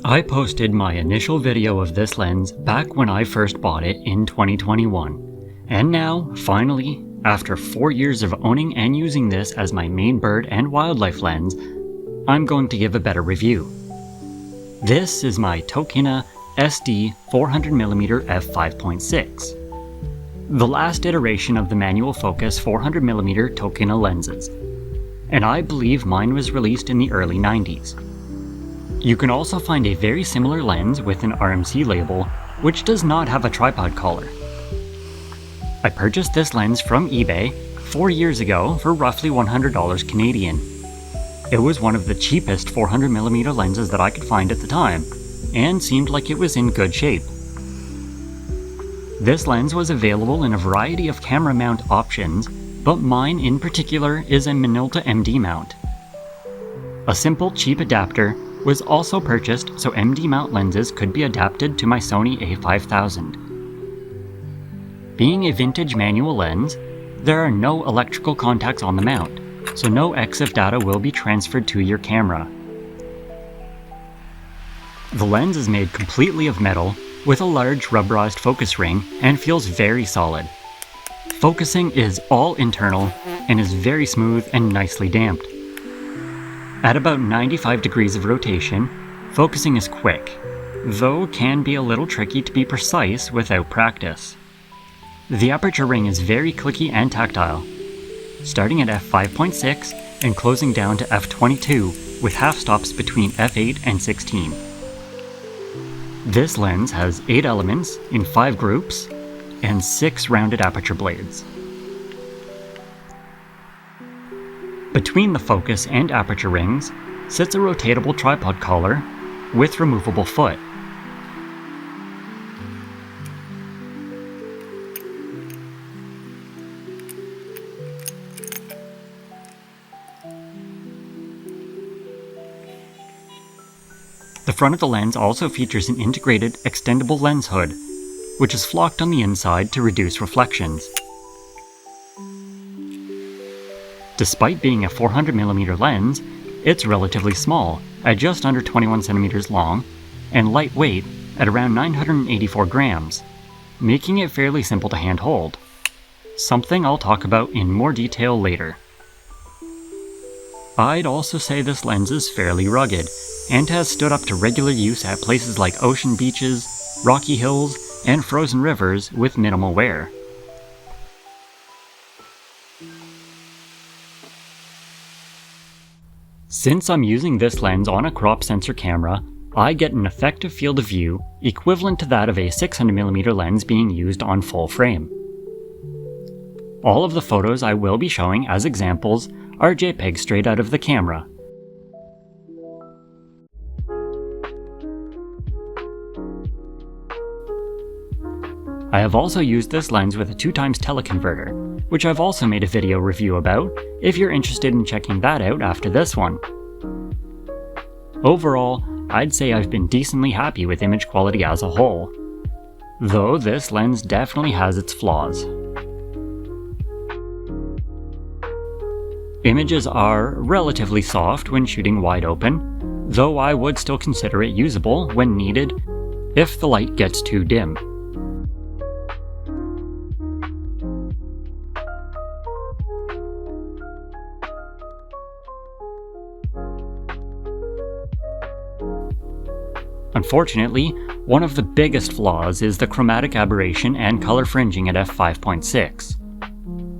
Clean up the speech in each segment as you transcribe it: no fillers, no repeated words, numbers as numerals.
I posted my initial video of this lens back when I first bought it in 2021, and now, finally, after 4 years of owning and using this as my main bird and wildlife lens, I'm going to give a better review. This is my Tokina SD 400mm f5.6, the last iteration of the manual focus 400mm Tokina lenses, and I believe mine was released in the early 90s. You can also find a very similar lens with an RMC label, which does not have a tripod collar. I purchased this lens from eBay 4 years ago for roughly $100 Canadian. It was one of the cheapest 400mm lenses that I could find at the time, and seemed like it was in good shape. This lens was available in a variety of camera mount options, but mine in particular is a Minolta MD mount. A simple cheap adapter was also purchased so MD mount lenses could be adapted to my Sony a5000. Being a vintage manual lens, there are no electrical contacts on the mount, so no EXIF data will be transferred to your camera. The lens is made completely of metal with a large rubberized focus ring and feels very solid. Focusing is all internal and is very smooth and nicely damped. At about 95 degrees of rotation, focusing is quick, though can be a little tricky to be precise without practice. The aperture ring is very clicky and tactile, starting at f5.6 and closing down to f22 with half stops between f8 and 16. This lens has 8 elements in 5 groups and 6 rounded aperture blades. Between the focus and aperture rings sits a rotatable tripod collar with removable foot. The front of the lens also features an integrated extendable lens hood, which is flocked on the inside to reduce reflections. Despite being a 400mm lens, it's relatively small, at just under 21 cm long, and lightweight at around 984 grams, making it fairly simple to handhold, something I'll talk about in more detail later. I'd also say this lens is fairly rugged, and has stood up to regular use at places like ocean beaches, rocky hills, and frozen rivers with minimal wear. Since I'm using this lens on a crop sensor camera, I get an effective field of view equivalent to that of a 600mm lens being used on full frame. All of the photos I will be showing as examples are JPEG straight out of the camera. I have also used this lens with a 2x teleconverter, which I've also made a video review about if you're interested in checking that out after this one. Overall, I'd say I've been decently happy with image quality as a whole, though this lens definitely has its flaws. Images are relatively soft when shooting wide open, though I would still consider it usable when needed if the light gets too dim. Unfortunately, one of the biggest flaws is the chromatic aberration and color fringing at f5.6.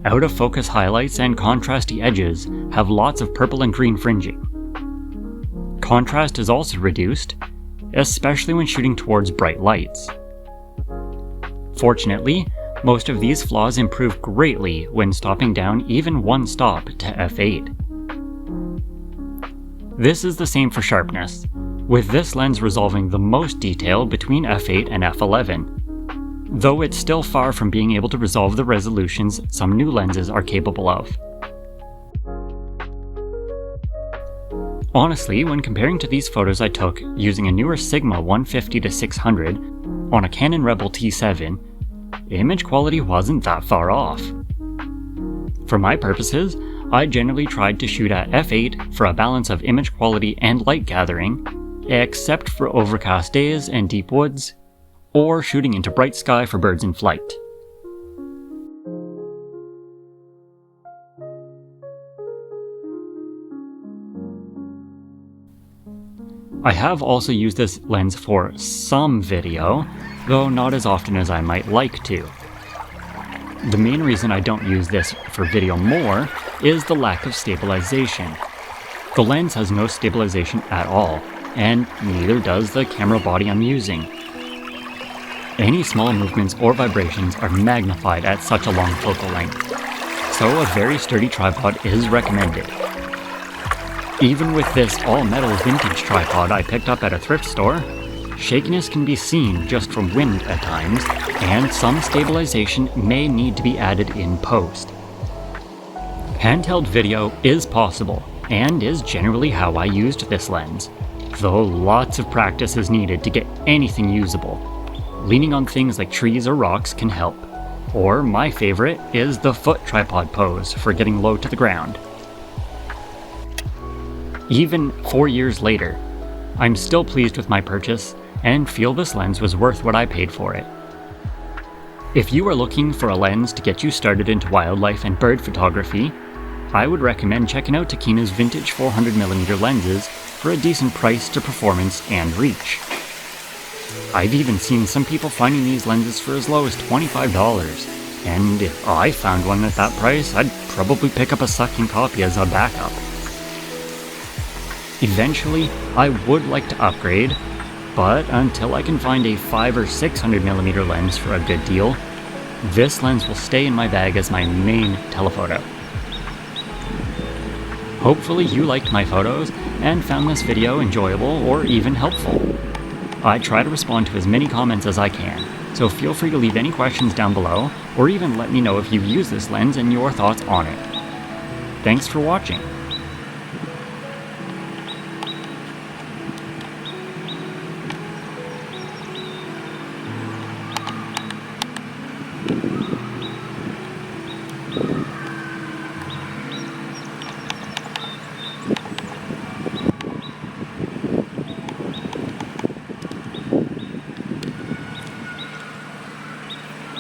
Out-of-focus highlights and contrasty edges have lots of purple and green fringing. Contrast is also reduced, especially when shooting towards bright lights. Fortunately, most of these flaws improve greatly when stopping down even one stop to f8. This is the same for sharpness, with this lens resolving the most detail between f8 and f11, though it's still far from being able to resolve the resolutions some new lenses are capable of. Honestly, when comparing to these photos I took using a newer Sigma 150-600 on a Canon Rebel T7, image quality wasn't that far off. For my purposes, I generally tried to shoot at f8 for a balance of image quality and light gathering, except for overcast days and deep woods, or shooting into bright sky for birds in flight. I have also used this lens for some video, though not as often as I might like to. The main reason I don't use this for video more is the lack of stabilization. The lens has no stabilization at all, and neither does the camera body I'm using. Any small movements or vibrations are magnified at such a long focal length, so a very sturdy tripod is recommended. Even with this all-metal vintage tripod I picked up at a thrift store, shakiness can be seen just from wind at times, and some stabilization may need to be added in post. Handheld video is possible, and is generally how I used this lens, though lots of practice is needed to get anything usable. Leaning on things like trees or rocks can help, or my favorite is the foot tripod pose for getting low to the ground. Even 4 years later, I'm still pleased with my purchase and feel this lens was worth what I paid for it. If you are looking for a lens to get you started into wildlife and bird photography, I would recommend checking out Tokina's vintage 400mm lenses for a decent price to performance and reach. I've even seen some people finding these lenses for as low as $25, and if I found one at that price, I'd probably pick up a second copy as a backup. Eventually, I would like to upgrade, but until I can find a 500 or 600mm lens for a good deal, this lens will stay in my bag as my main telephoto. Hopefully you liked my photos and found this video enjoyable or even helpful. I try to respond to as many comments as I can, so feel free to leave any questions down below, or even let me know if you use this lens and your thoughts on it. Thanks for watching.